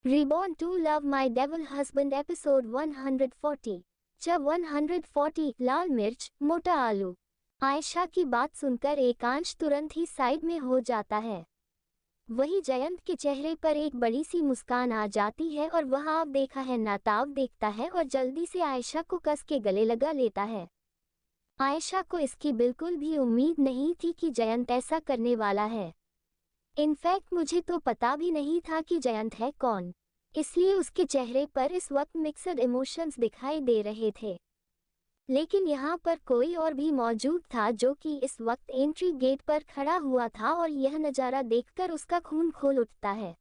Reborn to Love My Devil Husband episode 140। जब 140 लाल मिर्च मोटा आलू। आयशा की बात सुनकर एकांश तुरंत ही साइड में हो जाता है। वही जयंत के चेहरे पर एक बड़ी सी मुस्कान आ जाती है और वह आप देखा है नाताव देखता है और जल्दी से आयशा को कस के गले लगा लेता है। आयशा को इसकी बिल्कुल भी उम्मीद नहीं थी कि जयंत ऐसा करने वाला है। इनफैक्ट मुझे तो पता भी नहीं था कि जयंत है कौन, इसलिए उसके चेहरे पर इस वक्त मिक्सड इमोशंस दिखाई दे रहे थे। लेकिन यहाँ पर कोई और भी मौजूद था जो कि इस वक्त एंट्री गेट पर खड़ा हुआ था और यह नज़ारा देखकर उसका खून खोल उठता है।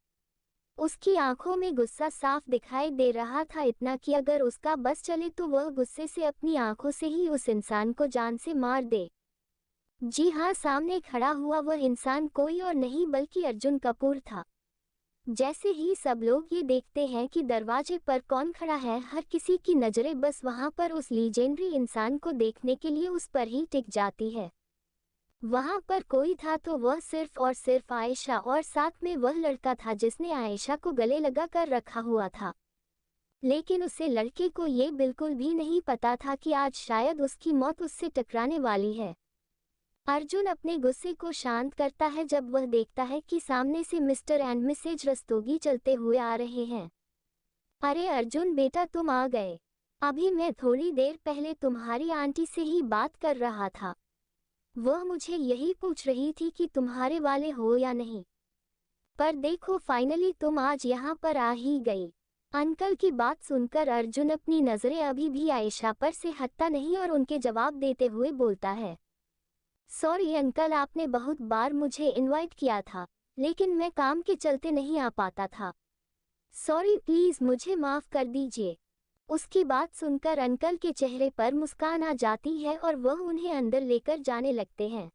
उसकी आंखों में गुस्सा साफ दिखाई दे रहा था, इतना कि अगर उसका बस चले तो वह गुस्से से अपनी आंखों से ही उस इंसान को जान से मार दे। जी हाँ, सामने खड़ा हुआ वह इंसान कोई और नहीं बल्कि अर्जुन कपूर था। जैसे ही सब लोग ये देखते हैं कि दरवाजे पर कौन खड़ा है, हर किसी की नज़रें बस वहां पर उस लीजेंडरी इंसान को देखने के लिए उस पर ही टिक जाती है। वहां पर कोई था तो वह सिर्फ और सिर्फ आयशा, और साथ में वह लड़का था जिसने आयशा को गले लगा कर रखा हुआ था। लेकिन उसे लड़के को ये बिल्कुल भी नहीं पता था कि आज शायद उसकी मौत उससे टकराने वाली है। अर्जुन अपने गुस्से को शांत करता है जब वह देखता है कि सामने से मिस्टर एंड मिसेज रस्तोगी चलते हुए आ रहे हैं। अरे अर्जुन बेटा, तुम आ गए। अभी मैं थोड़ी देर पहले तुम्हारी आंटी से ही बात कर रहा था। वह मुझे यही पूछ रही थी कि तुम्हारे वाले हो या नहीं। पर देखो, फाइनली तुम आज यहाँ पर आ ही गई। अंकल की बात सुनकर अर्जुन अपनी नज़रें अभी भी आयशा पर से हटता नहीं और उनके जवाब देते हुए बोलता है, सॉरी अंकल, आपने बहुत बार मुझे इनवाइट किया था लेकिन मैं काम के चलते नहीं आ पाता था। सॉरी, प्लीज मुझे माफ कर दीजिए। उसकी बात सुनकर अंकल के चेहरे पर मुस्कान आ जाती है और वह उन्हें अंदर लेकर जाने लगते हैं।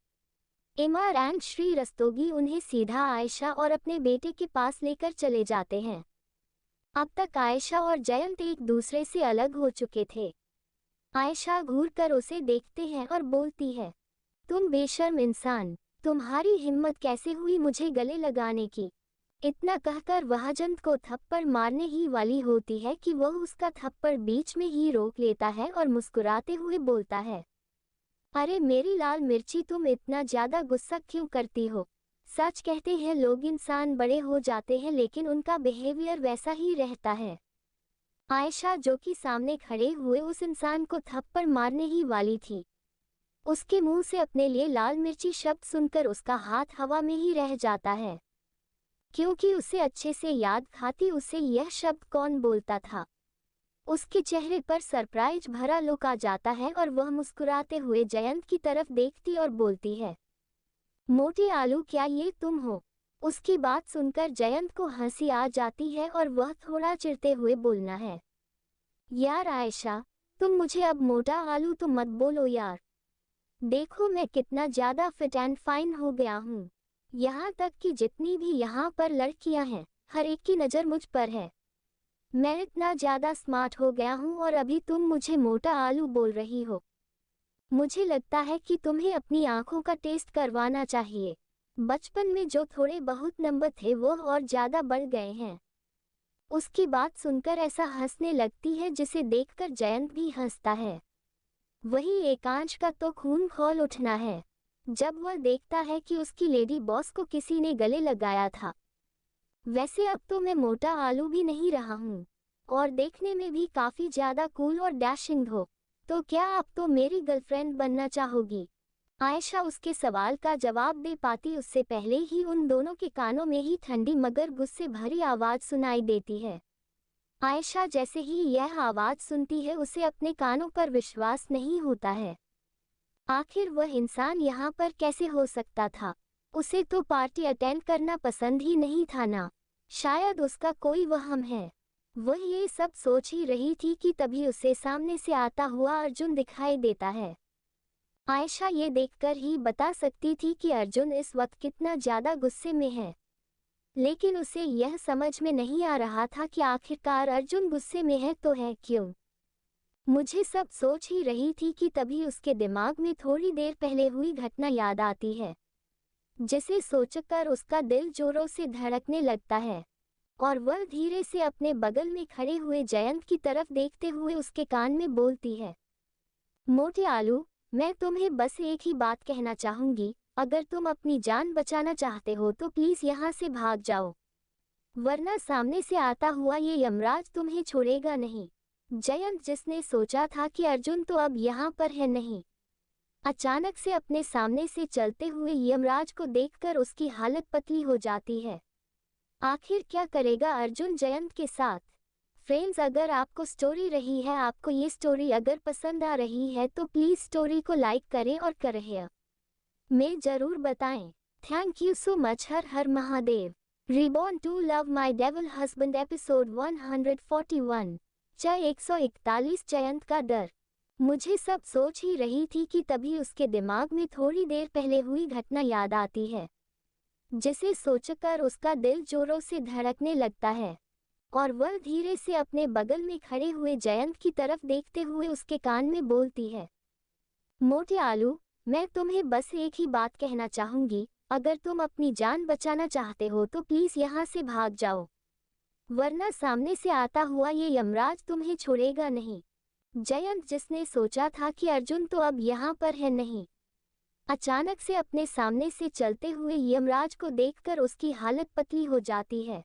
इमर एंड श्री रस्तोगी उन्हें सीधा आयशा और अपने बेटे के पास लेकर चले जाते हैं। अब तक आयशा और जयंत एक दूसरे से अलग हो चुके थे। आयशा घूरकर उसे देखते हैं और बोलती है, तुम बेशर्म इंसान, तुम्हारी हिम्मत कैसे हुई मुझे गले लगाने की। इतना कहकर वह जयंत को थप्पड़ मारने ही वाली होती है कि वह उसका थप्पड़ बीच में ही रोक लेता है और मुस्कुराते हुए बोलता है, अरे मेरी लाल मिर्ची, तुम इतना ज्यादा गुस्सा क्यों करती हो। सच कहते हैं लोग इंसान बड़े हो जाते हैं लेकिन उनका बिहेवियर वैसा ही रहता है। आयशा जो कि सामने खड़े हुए उस इंसान को थप्पड़ मारने ही वाली थी, उसके मुंह से अपने लिए लाल मिर्ची शब्द सुनकर उसका हाथ हवा में ही रह जाता है, क्योंकि उसे अच्छे से याद खाती उसे यह शब्द कौन बोलता था। उसके चेहरे पर सरप्राइज भरा लुक आ जाता है और वह मुस्कुराते हुए जयंत की तरफ देखती और बोलती है, मोटे आलू, क्या ये तुम हो। उसकी बात सुनकर जयंत को हंसी आ जाती है और वह थोड़ा चिढ़ते हुए बोलना है, यार आयशा, तुम मुझे अब मोटा आलू तो मत बोलो यार। देखो मैं कितना ज़्यादा फिट एंड फाइन हो गया हूँ। यहाँ तक कि जितनी भी यहाँ पर लड़कियाँ हैं, हर एक की नज़र मुझ पर है। मैं इतना ज़्यादा स्मार्ट हो गया हूँ और अभी तुम मुझे मोटा आलू बोल रही हो। मुझे लगता है कि तुम्हें अपनी आंखों का टेस्ट करवाना चाहिए। बचपन में जो थोड़े बहुत नंबर थे वो और ज़्यादा बढ़ गए हैं। उसकी बात सुनकर ऐसा हंसने लगती है जिसे देखकर जयंत भी हंसता है। वही एकांश का तो खून खौल उठना है जब वह देखता है कि उसकी लेडी बॉस को किसी ने गले लगाया था। वैसे अब तो मैं मोटा आलू भी नहीं रहा हूँ और देखने में भी काफी ज्यादा कूल और डैशिंग हो, तो क्या आप तो मेरी गर्लफ्रेंड बनना चाहोगी। आयशा उसके सवाल का जवाब दे पाती उससे पहले ही उन दोनों के कानों में ही ठंडी मगर गुस्से भरी आवाज सुनाई देती है। आयशा जैसे ही यह आवाज सुनती है उसे अपने कानों पर विश्वास नहीं होता है। आखिर वह इंसान यहाँ पर कैसे हो सकता था। उसे तो पार्टी अटेंड करना पसंद ही नहीं था ना, शायद उसका कोई वहम है। वह ये सब सोच ही रही थी कि तभी उसे सामने से आता हुआ अर्जुन दिखाई देता है। आयशा ये देखकर ही बता सकती थी कि अर्जुन इस वक्त कितना ज्यादा गुस्से में है, लेकिन उसे यह समझ में नहीं आ रहा था कि आखिरकार अर्जुन गुस्से में है तो है क्यों। मुझे सब सोच ही रही थी कि तभी उसके दिमाग में थोड़ी देर पहले हुई घटना याद आती है, जिसे सोचकर उसका दिल जोरों से धड़कने लगता है। और वह धीरे से अपने बगल में खड़े हुए जयंत की तरफ देखते हुए उसके कान में बोलती है, मोटे आलू, मैं तुम्हें बस एक ही बात कहना चाहूंगी, अगर तुम अपनी जान बचाना चाहते हो तो प्लीज यहाँ से भाग जाओ, वरना सामने से आता हुआ ये यमराज तुम्हें छोड़ेगा नहीं। जयंत, जिसने सोचा था कि अर्जुन तो अब यहाँ पर है नहीं, अचानक से अपने सामने से चलते हुए यमराज को देखकर उसकी हालत पतली हो जाती है। आखिर क्या करेगा अर्जुन जयंत के साथ? फ्रेंड्स, अगर आपको स्टोरी रही है, आपको ये स्टोरी अगर पसंद आ रही है तो प्लीज स्टोरी को लाइक करें और करें में जरूर बताएं। Thank you so much. हर हर Mahadev. Reborn to love my devil husband episode 141। 141 Jayant का डर। मुझे सब सोच ही रही थी कि तभी उसके दिमाग में थोड़ी देर पहले हुई घटना याद आती है, जिसे सोचकर उसका दिल जोरों से धड़कने लगता है और वह धीरे से अपने बगल में खड़े हुए जयंत की तरफ देखते हुए उसके कान में बोलती है, मोटे आलू, मैं तुम्हें बस एक ही बात कहना चाहूंगी, अगर तुम अपनी जान बचाना चाहते हो तो प्लीज यहाँ से भाग जाओ, वरना सामने से आता हुआ ये यमराज तुम्हें छोड़ेगा नहीं। जयंत, जिसने सोचा था कि अर्जुन तो अब यहाँ पर है नहीं, अचानक से अपने सामने से चलते हुए यमराज को देखकर उसकी हालत पतली हो जाती है।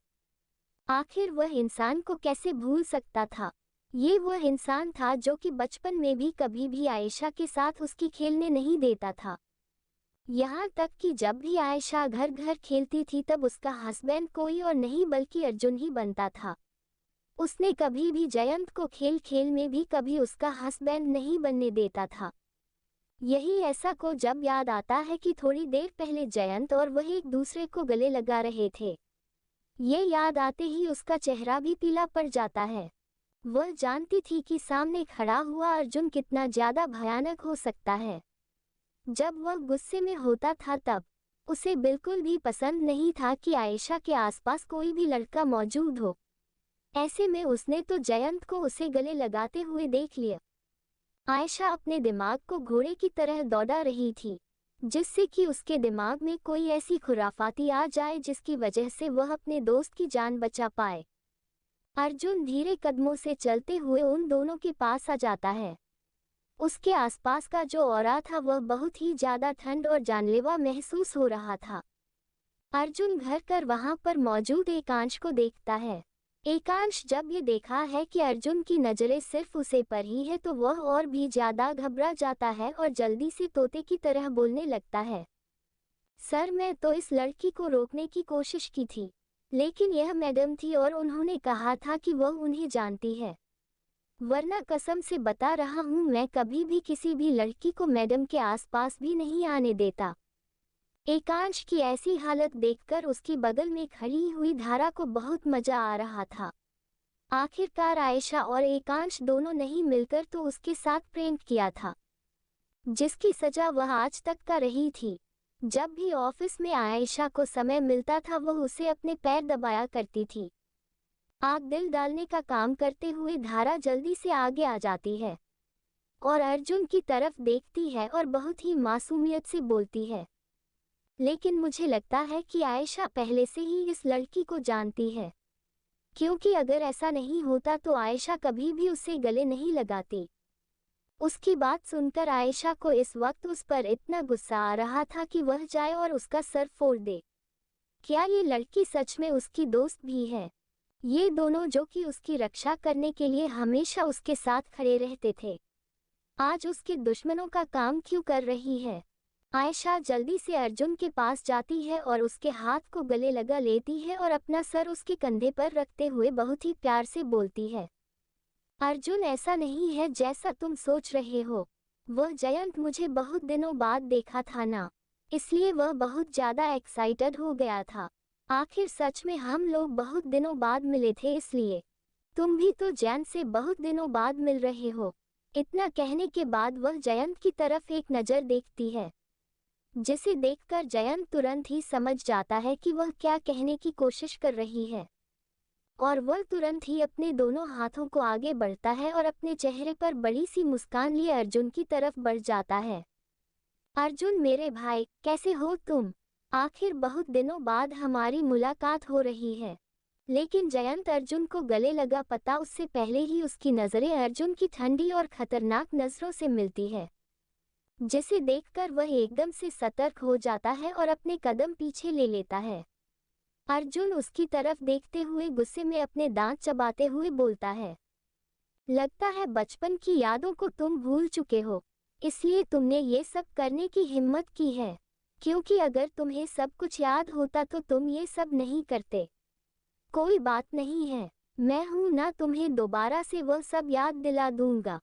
आखिर वह इंसान को कैसे भूल सकता था? ये वह इंसान था जो कि बचपन में भी कभी भी आयशा के साथ उसकी खेलने नहीं देता था। यहाँ तक कि जब भी आयशा घर घर खेलती थी तब उसका हस्बैंड कोई और नहीं बल्कि अर्जुन ही बनता था। उसने कभी भी जयंत को खेल खेल में भी कभी उसका हस्बैंड नहीं बनने देता था। यही ऐसा को जब याद आता है कि थोड़ी देर पहले जयंत और वह एक दूसरे को गले लगा रहे थे, ये याद आते ही उसका चेहरा भी पीला पड़ जाता है। वह जानती थी कि सामने खड़ा हुआ अर्जुन कितना ज्यादा भयानक हो सकता है। जब वह गुस्से में होता था तब उसे बिल्कुल भी पसंद नहीं था कि आयशा के आसपास कोई भी लड़का मौजूद हो। ऐसे में उसने तो जयंत को उसे गले लगाते हुए देख लिया। आयशा अपने दिमाग को घोड़े की तरह दौड़ा रही थी, जिससे कि उसके दिमाग में कोई ऐसी खुराफाती आ जाए जिसकी वजह से वह अपने दोस्त की जान बचा पाए। अर्जुन धीरे कदमों से चलते हुए उन दोनों के पास आ जाता है। उसके आसपास का जो ऑरा था वह बहुत ही ज्यादा ठंड और जानलेवा महसूस हो रहा था। अर्जुन घर कर वहां पर मौजूद एकांश को देखता है। एकांश जब ये देखा है कि अर्जुन की नजरें सिर्फ उसे पर ही है तो वह और भी ज्यादा घबरा जाता है और जल्दी से तोते की तरह बोलने लगता है, सर, मैं तो इस लड़की को रोकने की कोशिश की थी, लेकिन यह मैडम थी और उन्होंने कहा था कि वह उन्हें जानती है, वरना कसम से बता रहा हूँ मैं कभी भी किसी भी लड़की को मैडम के आसपास भी नहीं आने देता। एकांश की ऐसी हालत देखकर उसकी बगल में खड़ी हुई धारा को बहुत मजा आ रहा था। आखिरकार आयशा और एकांश दोनों नहीं मिलकर तो उसके साथ प्रेम किया था, जिसकी सजा वह आज तक का रही थी। जब भी ऑफिस में आयशा को समय मिलता था वह उसे अपने पैर दबाया करती थी। आग दिल डालने का काम करते हुए धारा जल्दी से आगे आ जाती है और अर्जुन की तरफ देखती है और बहुत ही मासूमियत से बोलती है, लेकिन मुझे लगता है कि आयशा पहले से ही इस लड़की को जानती है, क्योंकि अगर ऐसा नहीं होता तो आयशा कभी भी उसे गले नहीं लगाती। उसकी बात सुनकर आयशा को इस वक्त उस पर इतना गुस्सा आ रहा था कि वह जाए और उसका सर फोड़ दे। क्या ये लड़की सच में उसकी दोस्त भी है? ये दोनों जो कि उसकी रक्षा करने के लिए हमेशा उसके साथ खड़े रहते थे, आज उसके दुश्मनों का काम क्यों कर रही है? आयशा जल्दी से अर्जुन के पास जाती है और उसके हाथ को गले लगा लेती है और अपना सर उसके कंधे पर रखते हुए बहुत ही प्यार से बोलती है, अर्जुन, ऐसा नहीं है जैसा तुम सोच रहे हो। वह जयंत मुझे बहुत दिनों बाद देखा था ना, इसलिए वह बहुत ज्यादा एक्साइटेड हो गया था। आखिर सच में हम लोग बहुत दिनों बाद मिले थे, इसलिए तुम भी तो जैन से बहुत दिनों बाद मिल रहे हो। इतना कहने के बाद वह जयंत की तरफ एक नज़र देखती है, जिसे देखकर जयंत तुरंत ही समझ जाता है कि वह क्या कहने की कोशिश कर रही है और वह तुरंत ही अपने दोनों हाथों को आगे बढ़ता है और अपने चेहरे पर बड़ी सी मुस्कान लिए अर्जुन की तरफ बढ़ जाता है। अर्जुन, मेरे भाई, कैसे हो तुम? आखिर बहुत दिनों बाद हमारी मुलाकात हो रही है। लेकिन जयंत अर्जुन को गले लगा पता उससे पहले ही उसकी नजरें अर्जुन की ठंडी और खतरनाक नजरों से मिलती है, जिसे देखकर वह एकदम से सतर्क हो जाता है और अपने कदम पीछे ले लेता है। अर्जुन उसकी तरफ देखते हुए गुस्से में अपने दांत चबाते हुए बोलता है, लगता है बचपन की यादों को तुम भूल चुके हो, इसलिए तुमने ये सब करने की हिम्मत की है, क्योंकि अगर तुम्हें सब कुछ याद होता तो तुम ये सब नहीं करते। कोई बात नहीं है, मैं हूं ना, तुम्हें दोबारा से वह सब याद दिला दूंगा।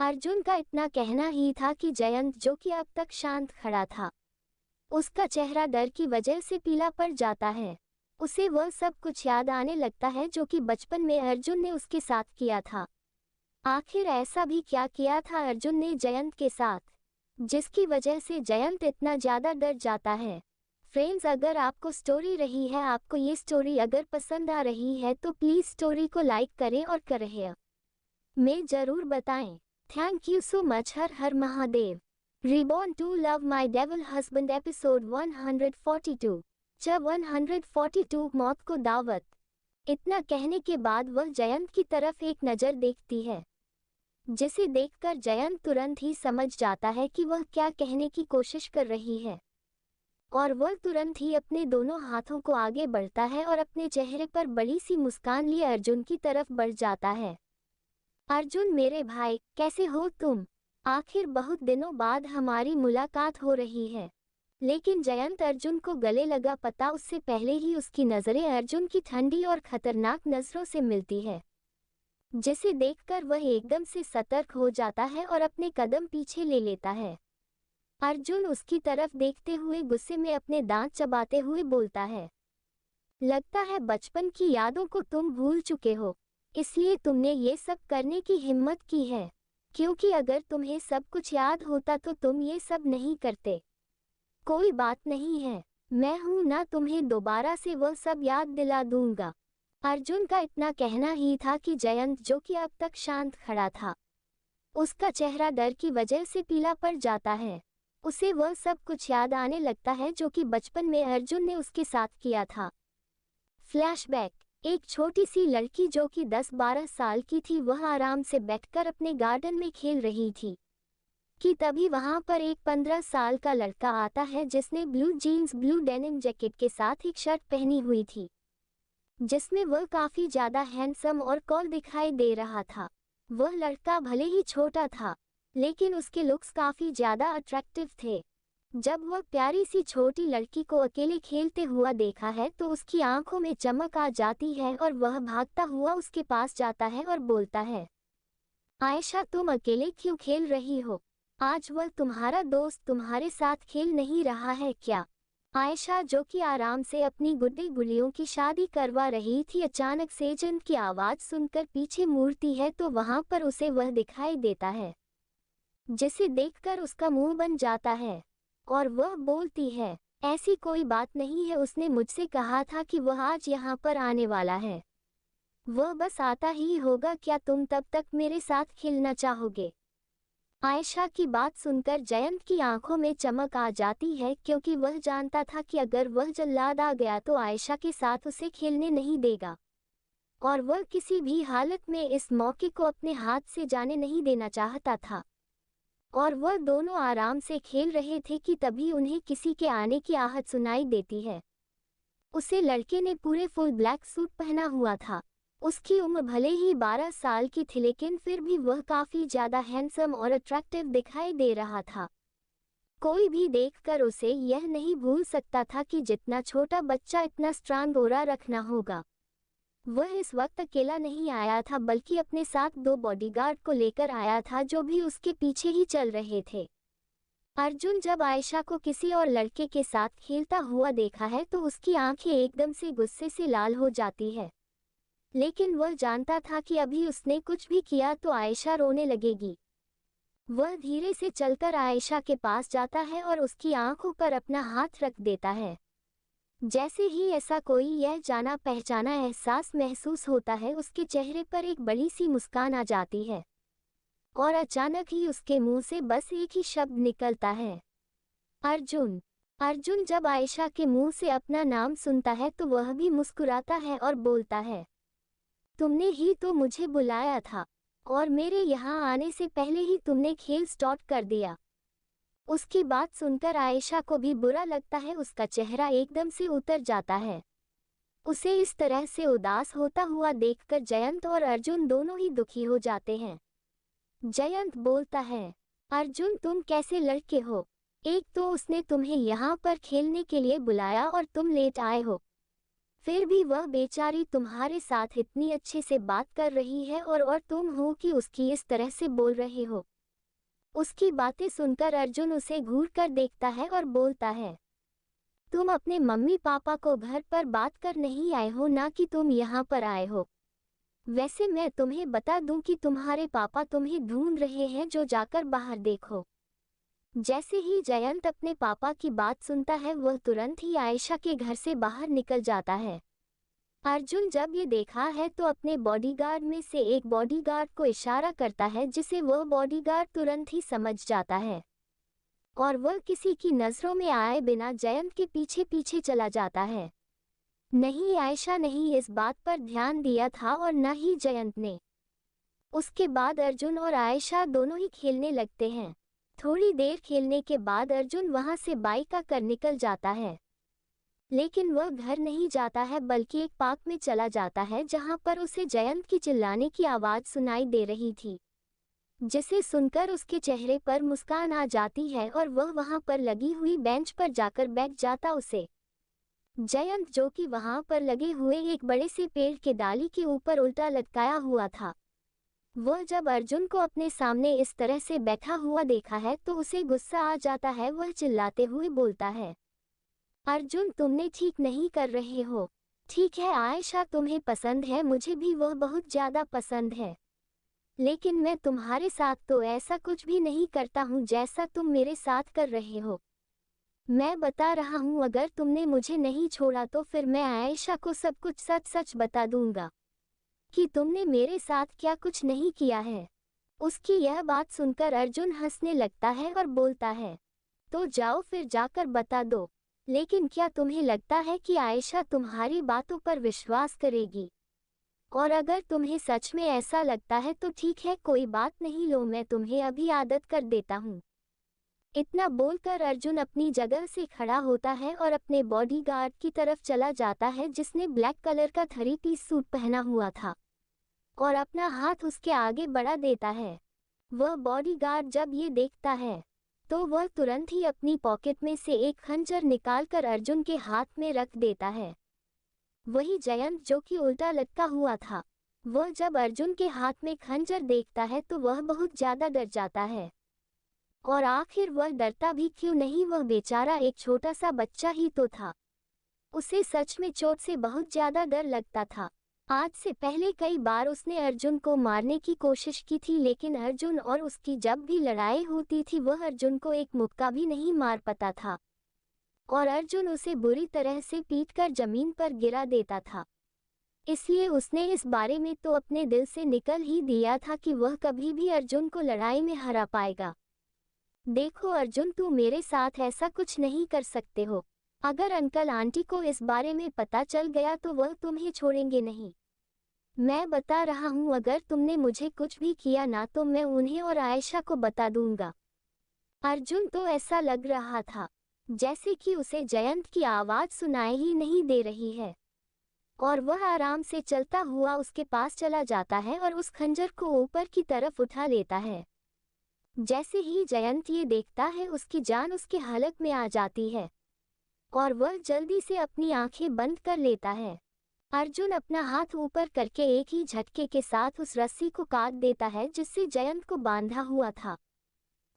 अर्जुन का इतना कहना ही था कि जयंत, जो कि अब तक शांत खड़ा था, उसका चेहरा डर की वजह से पीला पड़ जाता है। उसे वह सब कुछ याद आने लगता है जो कि बचपन में अर्जुन ने उसके साथ किया था। आखिर ऐसा भी क्या किया था अर्जुन ने जयंत के साथ, जिसकी वजह से जयंत इतना ज़्यादा डर जाता है। फ्रेंड्स, अगर आपको स्टोरी रही है, आपको ये स्टोरी अगर पसंद आ रही है तो प्लीज़ स्टोरी को लाइक करें और करें में ज़रूर बताएं। Thank you so much. हर हर Mahadev. Reborn to love my devil husband episode 142। 142 मौत को दावत। इतना कहने के बाद वह जयंत की तरफ एक नज़र देखती है, जिसे देखकर जयंत तुरंत ही समझ जाता है कि वह क्या कहने की कोशिश कर रही है, और वह तुरंत ही अपने दोनों हाथों को आगे बढ़ता है और अपने चेहरे पर बड़ी सी मुस्कान लिए अर्जुन की तरफ बढ़ जाता है। अर्जुन, मेरे भाई, कैसे हो तुम? आखिर बहुत दिनों बाद हमारी मुलाकात हो रही है। लेकिन जयंत अर्जुन को गले लगा पता उससे पहले ही उसकी नज़रें अर्जुन की ठंडी और खतरनाक नज़रों से मिलती है, जिसे देखकर वह एकदम से सतर्क हो जाता है और अपने कदम पीछे ले लेता है। अर्जुन उसकी तरफ देखते हुए गुस्से में अपने दांत चबाते हुए बोलता है, लगता है बचपन की यादों को तुम भूल चुके हो, इसलिए तुमने ये सब करने की हिम्मत की है, क्योंकि अगर तुम्हें सब कुछ याद होता तो तुम ये सब नहीं करते। कोई बात नहीं है, मैं हूं ना, तुम्हें दोबारा से वह सब याद दिला दूंगा। अर्जुन का इतना कहना ही था कि जयंत, जो कि अब तक शांत खड़ा था, उसका चेहरा डर की वजह से पीला पड़ जाता है। उसे वह सब कुछ याद आने लगता है जो कि बचपन में अर्जुन ने उसके साथ किया था। फ्लैशबैक। एक छोटी सी लड़की जो कि 10-12 साल की थी, वह आराम से बैठकर अपने गार्डन में खेल रही थी कि तभी वहां पर एक 15 साल का लड़का आता है, जिसने blue jeans, blue denim jacket के साथ एक शर्ट पहनी हुई थी, जिसमें वह काफी ज्यादा हैंडसम और कूल दिखाई दे रहा था। वह लड़का भले ही छोटा था, लेकिन उसके लुक्स काफी ज्यादा अट्रैक्टिव थे। जब वह प्यारी सी छोटी लड़की को अकेले खेलते हुआ देखा है तो उसकी आंखों में चमक आ जाती है और वह भागता हुआ उसके पास जाता है और बोलता है, आयशा, तुम अकेले क्यों खेल रही हो? आज वह तुम्हारा दोस्त तुम्हारे साथ खेल नहीं रहा है क्या? आयशा, जो कि आराम से अपनी गुड्डी गुड़ियों की शादी करवा रही थी, अचानक से एजेंट की आवाज सुनकर पीछे मुड़ती है तो वहां पर उसे वह दिखाई देता है, जिसे देखकर उसका मुंह बन जाता है और वह बोलती है, ऐसी कोई बात नहीं है, उसने मुझसे कहा था कि वह आज यहाँ पर आने वाला है, वह बस आता ही होगा, क्या तुम तब तक मेरे साथ खेलना चाहोगे? आयशा की बात सुनकर जयंत की आंखों में चमक आ जाती है, क्योंकि वह जानता था कि अगर वह जल्लाद आ गया तो आयशा के साथ उसे खेलने नहीं देगा, और वह किसी भी हालत में इस मौके को अपने हाथ से जाने नहीं देना चाहता था। और वह दोनों आराम से खेल रहे थे कि तभी उन्हें किसी के आने की आहट सुनाई देती है। उसे लड़के ने पूरे फुल ब्लैक सूट पहना हुआ था। उसकी उम्र भले ही 12 साल की थी, लेकिन फिर भी वह काफी ज्यादा हैंडसम और अट्रैक्टिव दिखाई दे रहा था। कोई भी देखकर उसे यह नहीं भूल सकता था कि जितना छोटा बच्चा इतना स्ट्रांग ऑरा रखना होगा। वह इस वक्त अकेला नहीं आया था, बल्कि अपने साथ 2 बॉडीगार्ड को लेकर आया था, जो भी उसके पीछे ही चल रहे थे। अर्जुन जब आयशा को किसी और लड़के के साथ खेलता हुआ देखा है तो उसकी आंखें एकदम से गुस्से से लाल हो जाती है, लेकिन वह जानता था कि अभी उसने कुछ भी किया तो आयशा रोने लगेगी। वह धीरे से चलकर आयशा के पास जाता है और उसकी आंखों पर अपना हाथ रख देता है। जैसे ही ऐसा कोई यह जाना पहचाना एहसास महसूस होता है, उसके चेहरे पर एक बड़ी सी मुस्कान आ जाती है और अचानक ही उसके मुंह से बस एक ही शब्द निकलता है, अर्जुन। अर्जुन जब आयशा के मुंह से अपना नाम सुनता है तो वह भी मुस्कुराता है और बोलता है, तुमने ही तो मुझे बुलाया था और मेरे यहाँ आने से पहले ही तुमने खेल स्टार्ट कर दिया। उसकी बात सुनकर आयशा को भी बुरा लगता है, उसका चेहरा एकदम से उतर जाता है। उसे इस तरह से उदास होता हुआ देखकर जयंत और अर्जुन दोनों ही दुखी हो जाते हैं। जयंत बोलता है, अर्जुन तुम कैसे लड़के हो? एक तो उसने तुम्हें यहाँ पर खेलने के लिए बुलाया और तुम लेट आए हो, फिर भी वह बेचारी तुम्हारे साथ इतनी अच्छे से बात कर रही है और तुम हो कि उसकी इस तरह से बोल रहे हो। उसकी बातें सुनकर अर्जुन उसे घूर कर देखता है और बोलता है, तुम अपने मम्मी पापा को घर पर बात कर नहीं आए हो, ना कि तुम यहाँ पर आए हो। वैसे मैं तुम्हें बता दूं कि तुम्हारे पापा तुम्हें ढूंढ रहे हैं, जो जाकर बाहर देखो। जैसे ही जयंत अपने पापा की बात सुनता है वह तुरंत ही आयशा के घर से बाहर निकल जाता है। अर्जुन जब ये देखा है तो अपने बॉडीगार्ड में से एक बॉडीगार्ड को इशारा करता है, जिसे वह बॉडीगार्ड तुरंत ही समझ जाता है और वह किसी की नज़रों में आए बिना जयंत के पीछे पीछे चला जाता है। नहीं, आयशा ने ही इस बात पर ध्यान दिया था और न ही जयंत ने। उसके बाद अर्जुन और आयशा दोनों ही खेलने लगते हैं। थोड़ी देर खेलने के बाद अर्जुन वहां से बाइक आकर निकल जाता है, लेकिन वह घर नहीं जाता है बल्कि एक पार्क में चला जाता है, जहां पर उसे जयंत की चिल्लाने की आवाज़ सुनाई दे रही थी, जिसे सुनकर उसके चेहरे पर मुस्कान आ जाती है और वह वहां पर लगी हुई बेंच पर जाकर बैठ जाता। उसे जयंत, जो कि वहां पर लगे हुए एक बड़े से पेड़ के डाली के ऊपर उल्टा लटकाया हुआ था, वह जब अर्जुन को अपने सामने इस तरह से बैठा हुआ देखा है तो उसे गुस्सा आ जाता है। वह चिल्लाते हुए बोलता है, अर्जुन तुमने ठीक नहीं कर रहे हो। ठीक है, आयशा तुम्हें पसंद है, मुझे भी वह बहुत ज़्यादा पसंद है, लेकिन मैं तुम्हारे साथ तो ऐसा कुछ भी नहीं करता हूँ जैसा तुम मेरे साथ कर रहे हो। मैं बता रहा हूँ, अगर तुमने मुझे नहीं छोड़ा तो फिर मैं आयशा को सब कुछ सच सच बता दूंगा कि तुमने मेरे साथ क्या कुछ नहीं किया है। उसकी यह बात सुनकर अर्जुन हंसने लगता है और बोलता है, तो जाओ फिर जाकर बता दो। लेकिन क्या तुम्हें लगता है कि आयशा तुम्हारी बातों पर विश्वास करेगी? और अगर तुम्हें सच में ऐसा लगता है तो ठीक है, कोई बात नहीं, लो मैं तुम्हें अभी आदत कर देता हूँ। इतना बोलकर अर्जुन अपनी जगह से खड़ा होता है और अपने बॉडीगार्ड की तरफ चला जाता है, जिसने ब्लैक कलर का 3-पीस सूट पहना हुआ था, और अपना हाथ उसके आगे बढ़ा देता है। वह बॉडीगार्ड जब ये देखता है तो वह तुरंत ही अपनी पॉकेट में से एक खंजर निकालकर अर्जुन के हाथ में रख देता है। वही जयंत, जो कि उल्टा लटका हुआ था, वह जब अर्जुन के हाथ में खंजर देखता है तो वह बहुत ज़्यादा डर जाता है। और आखिर वह डरता भी क्यों नहीं, वह बेचारा एक छोटा सा बच्चा ही तो था। उसे सच में चोट से बहुत ज़्यादा डर लगता था। आज से पहले कई बार उसने अर्जुन को मारने की कोशिश की थी, लेकिन अर्जुन और उसकी जब भी लड़ाई होती थी वह अर्जुन को एक मुक्का भी नहीं मार पाता था और अर्जुन उसे बुरी तरह से पीटकर जमीन पर गिरा देता था। इसलिए उसने इस बारे में तो अपने दिल से निकल ही दिया था कि वह कभी भी अर्जुन को लड़ाई में हरा पाएगा। देखो अर्जुन, तू मेरे साथ ऐसा कुछ नहीं कर सकते हो। अगर अंकल आंटी को इस बारे में पता चल गया तो वह तुम्हें छोड़ेंगे नहीं। मैं बता रहा हूँ, अगर तुमने मुझे कुछ भी किया ना तो मैं उन्हें और आयशा को बता दूंगा। अर्जुन तो ऐसा लग रहा था जैसे कि उसे जयंत की आवाज़ सुनाई ही नहीं दे रही है, और वह आराम से चलता हुआ उसके पास चला जाता है और उस खंजर को ऊपर की तरफ उठा लेता है। जैसे ही जयंत ये देखता है उसकी जान उसके हलक में आ जाती है और वह जल्दी से अपनी आंखें बंद कर लेता है। अर्जुन अपना हाथ ऊपर करके एक ही झटके के साथ उस रस्सी को काट देता है जिससे जयंत को बांधा हुआ था।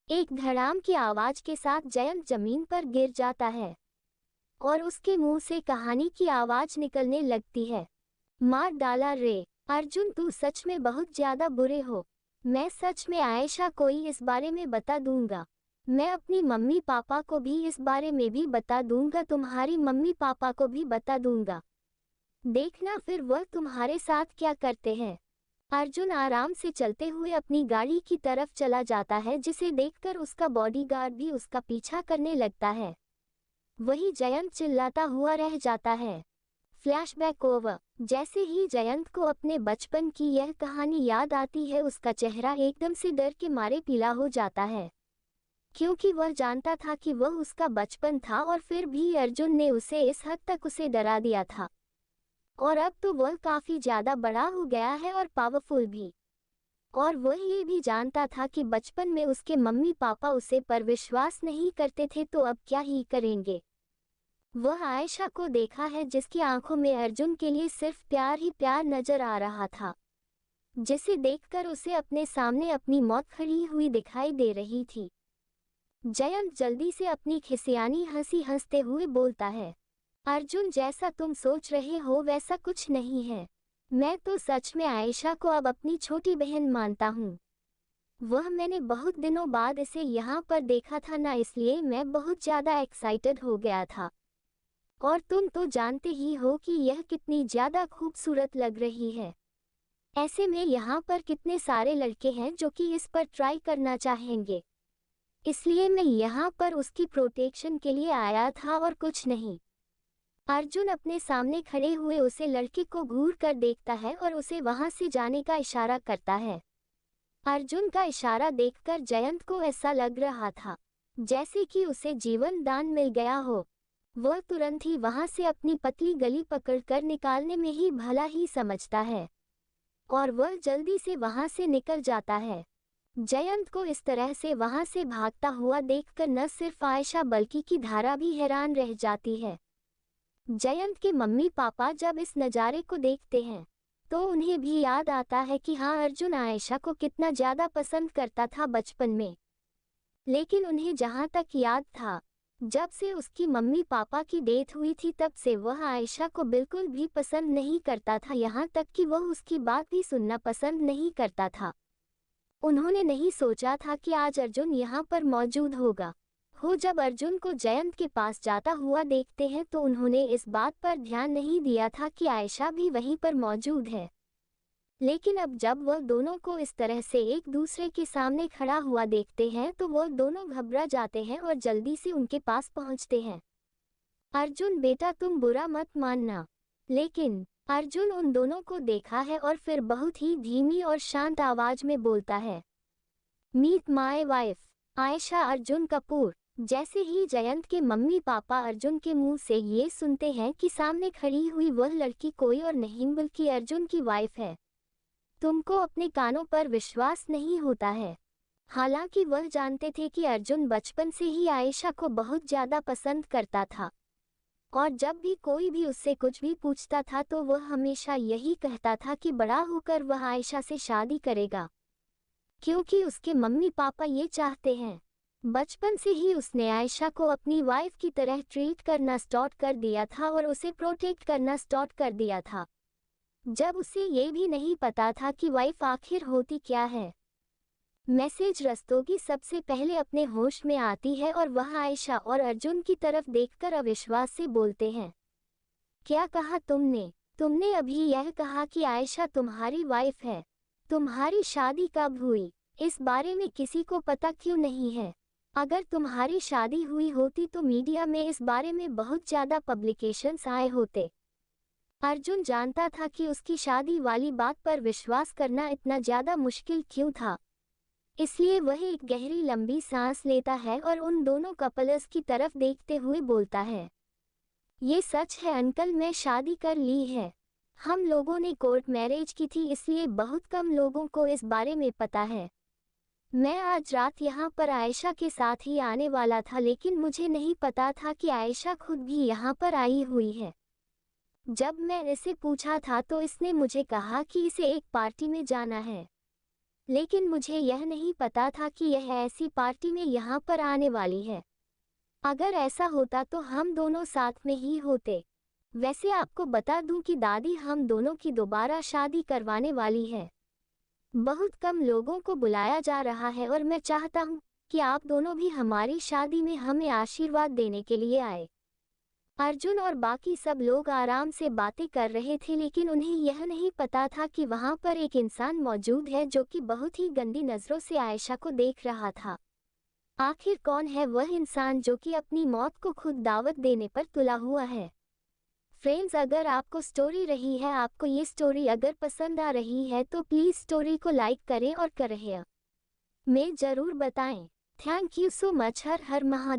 एक धड़ाम की आवाज के साथ जयंत जमीन पर गिर जाता है और उसके मुंह से कहानी की आवाज निकलने लगती है, मार डाला रे अर्जुन, तू सच में बहुत ज्यादा बुरे हो। मैं सच में आयशा को ही इस बारे में बता दूंगा। मैं अपनी मम्मी पापा को भी इस बारे में भी बता दूंगा, तुम्हारी मम्मी पापा को भी बता दूंगा। देखना फिर वह तुम्हारे साथ क्या करते हैं। अर्जुन आराम से चलते हुए अपनी गाड़ी की तरफ चला जाता है, जिसे देखकर उसका बॉडीगार्ड भी उसका पीछा करने लगता है। वही जयंत चिल्लाता हुआ रह जाता है। Flashback over. जैसे ही जयंत को अपने बचपन की यह कहानी याद आती है, उसका चेहरा एकदम से डर के मारे पीला हो जाता है, क्योंकि वह जानता था कि वह उसका बचपन था और फिर भी अर्जुन ने उसे इस हद तक उसे डरा दिया था। और अब तो वह काफी ज्यादा बड़ा हो गया है और पावरफुल भी। और वह ये भी जानता था कि बचपन में उसके मम्मी पापा उसे पर विश्वास नहीं करते थे, तो अब क्या ही करेंगे। वह आयशा को देखा है जिसकी आंखों में अर्जुन के लिए सिर्फ प्यार ही प्यार नजर आ रहा था, जिसे देखकर उसे अपने सामने अपनी मौत खड़ी हुई दिखाई दे रही थी। जयंत जल्दी से अपनी खिसियानी हंसी हंसते हुए बोलता है, अर्जुन, जैसा तुम सोच रहे हो वैसा कुछ नहीं है। मैं तो सच में आयशा को अब अपनी छोटी बहन मानता हूँ। वह मैंने बहुत दिनों बाद इसे यहाँ पर देखा था ना, इसलिए मैं बहुत ज्यादा एक्साइटेड हो गया था। और तुम तो जानते ही हो कि यह कितनी ज्यादा खूबसूरत लग रही है। ऐसे में यहाँ पर कितने सारे लड़के हैं जो कि इस पर ट्राई करना चाहेंगे, इसलिए मैं यहाँ पर उसकी प्रोटेक्शन के लिए आया था और कुछ नहीं। अर्जुन अपने सामने खड़े हुए उसे लड़के को घूर कर देखता है और उसे वहां से जाने का इशारा करता है। अर्जुन का इशारा देखकर जयंत को ऐसा लग रहा था जैसे कि उसे जीवन दान मिल गया हो। वह तुरंत ही वहां से अपनी पतली गली पकड़कर निकालने में ही भला ही समझता है और वह जल्दी से वहां से निकल जाता है। जयंत को इस तरह से वहां से भागता हुआ देखकर न सिर्फ आयशा बल्कि की धारा भी हैरान रह जाती है। जयंत के मम्मी पापा जब इस नज़ारे को देखते हैं तो उन्हें भी याद आता है कि हाँ, अर्जुन आयशा को कितना ज़्यादा पसंद करता था बचपन में। लेकिन उन्हें जहाँ तक याद था, जब से उसकी मम्मी पापा की डेथ हुई थी तब से वह आयशा को बिल्कुल भी पसंद नहीं करता था, यहाँ तक कि वह उसकी बात भी सुनना पसंद नहीं करता था। उन्होंने नहीं सोचा था कि आज अर्जुन यहाँ पर मौजूद होगा। जब अर्जुन को जयंत के पास जाता हुआ देखते हैं तो उन्होंने इस बात पर ध्यान नहीं दिया था कि आयशा भी वहीं पर मौजूद है। लेकिन अब जब वह दोनों को इस तरह से एक दूसरे के सामने खड़ा हुआ देखते हैं तो वह दोनों घबरा जाते हैं और जल्दी से उनके पास पहुंचते हैं। अर्जुन, बेटा तुम बुरा मत मानना। लेकिन अर्जुन उन दोनों को देखा है और फिर बहुत ही धीमी और शांत आवाज में बोलता है, meet my wife Ayesha Arjun Kapoor. जैसे ही जयंत के मम्मी पापा अर्जुन के मुंह से ये सुनते हैं कि सामने खड़ी हुई वह लड़की कोई और नहीं बल्कि अर्जुन की वाइफ है, तुमको अपने कानों पर विश्वास नहीं होता है। हालांकि वह जानते थे कि अर्जुन बचपन से ही आयशा को बहुत ज्यादा पसंद करता था और जब भी कोई भी उससे कुछ भी पूछता था तो वह हमेशा यही कहता था कि बड़ा होकर वह आयशा से शादी करेगा, क्योंकि उसके मम्मी पापा ये चाहते हैं। बचपन से ही उसने आयशा को अपनी वाइफ की तरह ट्रीट करना स्टार्ट कर दिया था और उसे प्रोटेक्ट करना स्टार्ट कर दिया था, जब उसे ये भी नहीं पता था कि वाइफ आखिर होती क्या है। मैसेज रस्तोगी सबसे पहले अपने होश में आती है और वह आयशा और अर्जुन की तरफ देखकर अविश्वास से बोलते हैं, क्या कहा तुमने? तुमने अभी यह कहा कि आयशा तुम्हारी वाइफ है। तुम्हारी शादी कब हुई? इस बारे में किसी को पता क्यों नहीं है? अगर तुम्हारी शादी हुई होती तो मीडिया में इस बारे में बहुत ज़्यादा पब्लिकेशंस आए होते। अर्जुन जानता था कि उसकी शादी वाली बात पर विश्वास करना इतना ज़्यादा मुश्किल क्यों था, इसलिए वह एक गहरी लंबी सांस लेता है और उन दोनों कपल्स की तरफ देखते हुए बोलता है, ये सच है अंकल, मैं शादी कर ली है। हम लोगों ने कोर्ट मैरिज की थी, इसलिए बहुत कम लोगों को इस बारे में पता है। मैं आज रात यहाँ पर आयशा के साथ ही आने वाला था, लेकिन मुझे नहीं पता था कि आयशा खुद भी यहाँ पर आई हुई है। जब मैं इसे पूछा था तो इसने मुझे कहा कि इसे एक पार्टी में जाना है, लेकिन मुझे यह नहीं पता था कि यह ऐसी पार्टी में यहाँ पर आने वाली है। अगर ऐसा होता तो हम दोनों साथ में ही होते। वैसे आपको बता दूं कि दादी हम दोनों की दोबारा शादी करवाने वाली है। बहुत कम लोगों को बुलाया जा रहा है और मैं चाहता हूँ कि आप दोनों भी हमारी शादी में हमें आशीर्वाद देने के लिए आए। अर्जुन और बाकी सब लोग आराम से बातें कर रहे थे, लेकिन उन्हें यह नहीं पता था कि वहां पर एक इंसान मौजूद है जो कि बहुत ही गंदी नज़रों से आयशा को देख रहा था। आखिर कौन है वह इंसान जो कि अपनी मौत को खुद दावत देने पर तुला हुआ है? फ्रेंड्स, अगर आपको स्टोरी रही है, आपको ये स्टोरी अगर पसंद आ रही है तो प्लीज़ स्टोरी को लाइक करें और कमेंट में ज़रूर बताएं। Thank you so much. हर हर महादेव।